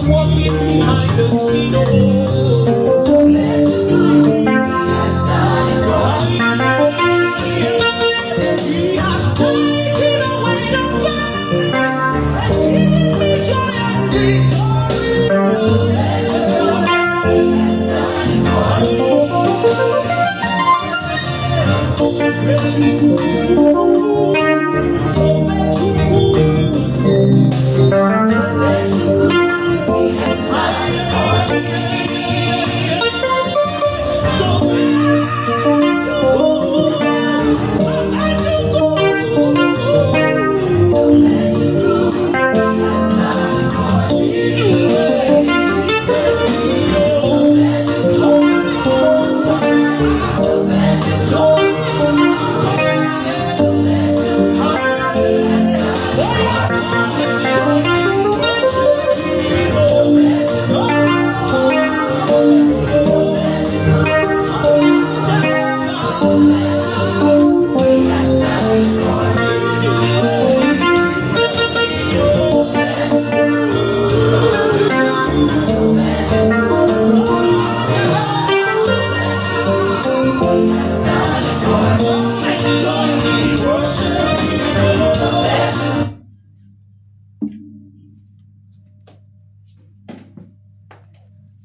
Walking behind the scene, oh, so let you go. He has taken away the pain and given me joy and victory. So let you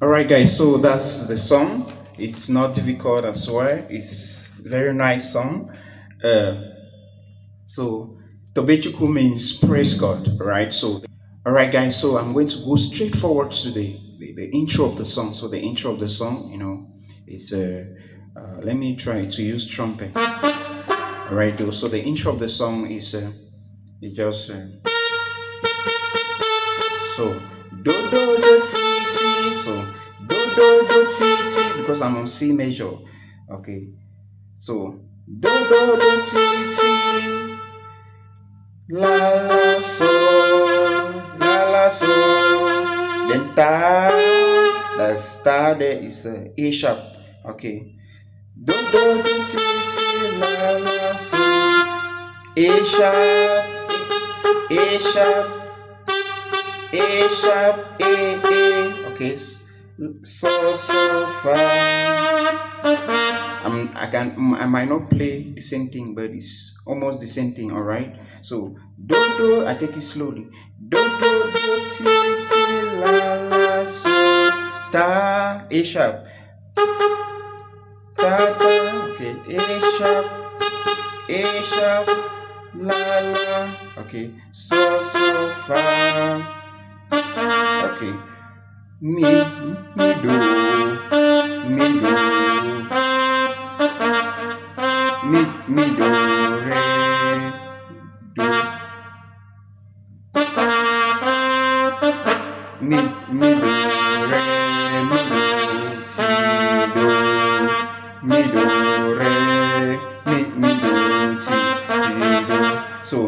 Alright guys, so that's the song. It's not difficult as well. It's very nice song. So Tobechukwu means praise God, right? So alright guys, so I'm going to go straight forward to the intro of the song. So the intro of the song, you know, is let me try to use trumpet. Alright, so the intro of the song is it just so do do do ti ti, so do do do ti ti, because I'm on C major. Okay, so do do do ti ti, la la so, then ta, that's ta, there is A sharp. Okay, do do do ti ti, la la so, A sharp, A sharp, A sharp, A, okay, so far. I might not play the same thing, but it's almost the same thing. All right. So do, I take it slowly. Do ti ti, la la so, ta, A sharp, ta ta. Okay, A sharp, la la. Okay, so far. Okay, mi do, mi do, re, do, mi do, re, mi do, re, mi do, ti do. So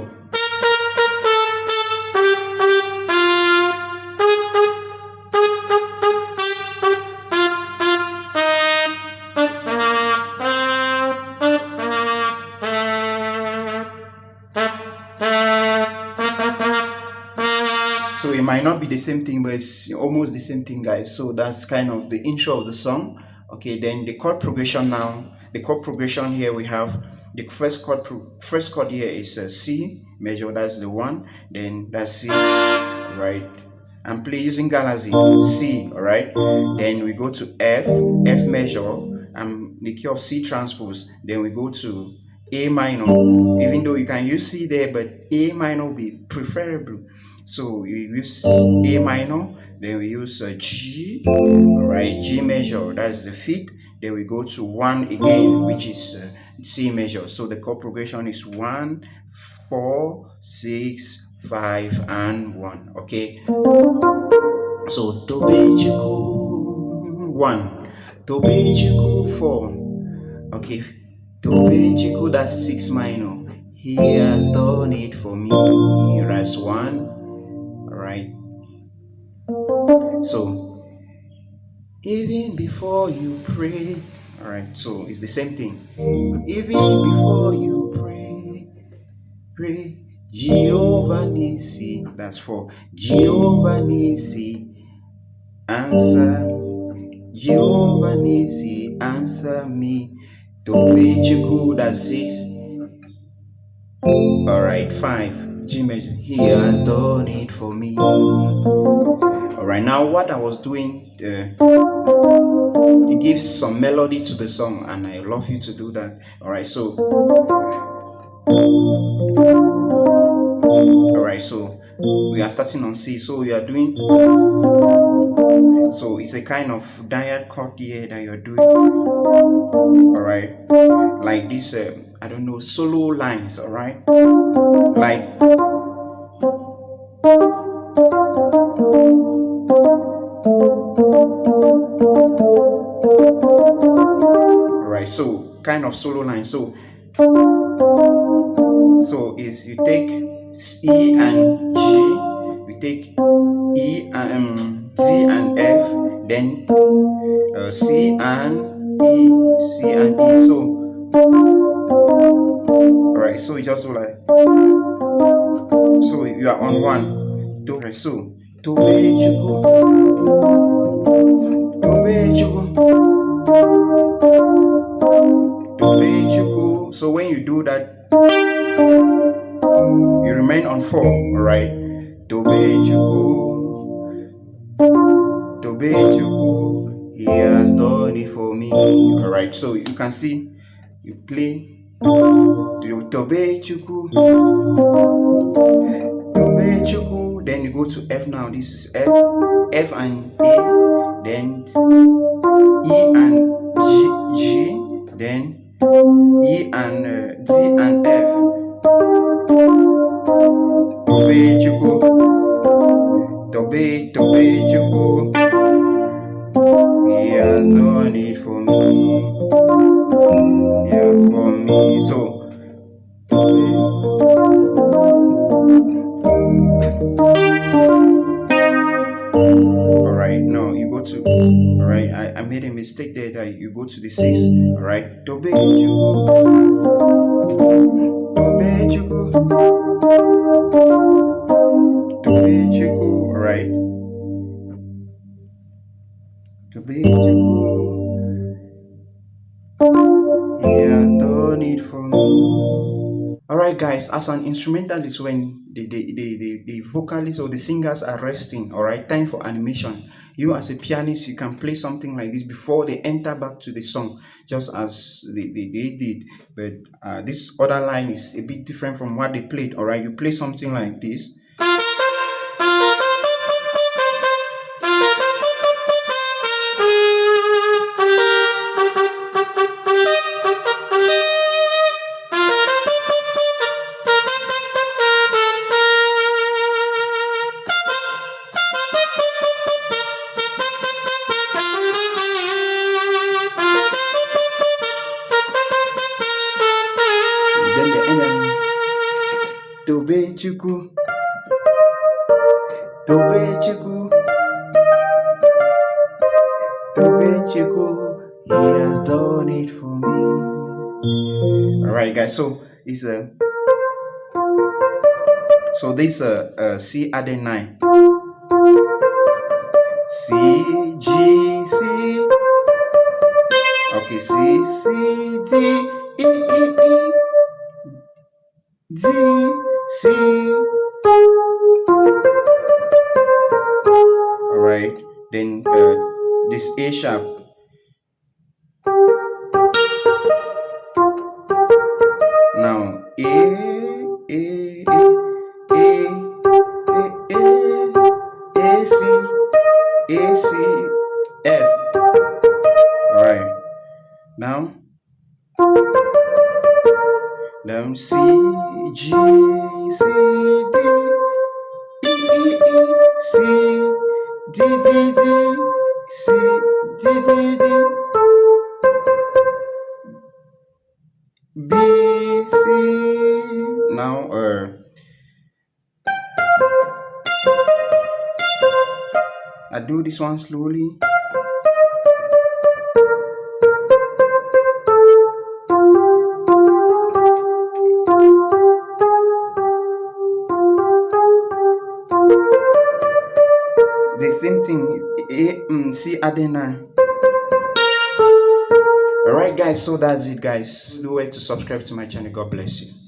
So it might not be the same thing, but it's almost the same thing, guys. So that's kind of the intro of the song. Okay, then the chord progression now. The chord progression here, we have the first chord here is C major, that's the one. Then that's C, right? I'm playing using Galaxy, C, all right? Then we go to F major, and the key of C transpose. Then we go to A minor, even though you can use C there, but A minor will be preferable. So we use A minor, then we use G, all right, G major, that's the fifth. Then we go to 1 again, which is C major. So the chord progression is 1, 4, 6, 5, and 1. Okay. So Tobechukwu 1, Tobechukwu 4. Okay, Tobechukwu, that's 6 minor. He has done it for me. That's 1. All right. So even before you pray, all right. So it's the same thing. Even before you pray, Jehovah Nisi. That's 4. Jehovah Nisi, answer. Jehovah Nisi, answer me. Tobechukwu, that's 6. All right, 5. G major. He has done it for me. All right, now what I was doing, it gives some melody to the song, and I love you to do that. All right, so we are starting on C. So we are doing. So it's a kind of dyad chord here that you're doing. All right, like this. I don't know, solo lines. All right, like. Alright, so kind of solo line. So is you take E and G, you take E and Z and F, then C and E, C and E. So alright, so it's just like, so you are on 1. Alright, so Tobechukwu, Tobechukwu. So when you do that, you remain on 4. Alright, Tobechukwu, he has done it for me. Alright, so you can see, you play Tobechukwu, then you go to F now. This is F and A, then E and G, then E and D and F. Tobechukwu, he has done it for me. Yeah, for me. So alright, now you go to, alright, I made a mistake there, that you go to the 6. Alright, Tobechukwu, alright, Tobechukwu, he has done it for me. Alright guys, as an instrumentalist, when the vocalists or the singers are resting, alright, time for animation. You as a pianist, you can play something like this before they enter back to the song, just as they did. But this other line is a bit different from what they played. Alright, you play something like this. Tobechukwu, he has done it for me. Alright guys, so it's so this C added 9, C, G, C, okay, C, D, E, D, C. Alright, then this A sharp. Now A, A, C, F. Alright. Now C, G, C, D, E, E, E, C, D, D, D, C, D, D, D, B, C. Now I do this one slowly. The same thing, C adding 9. Alright guys, so that's it guys. Do wait to subscribe to my channel. God bless you.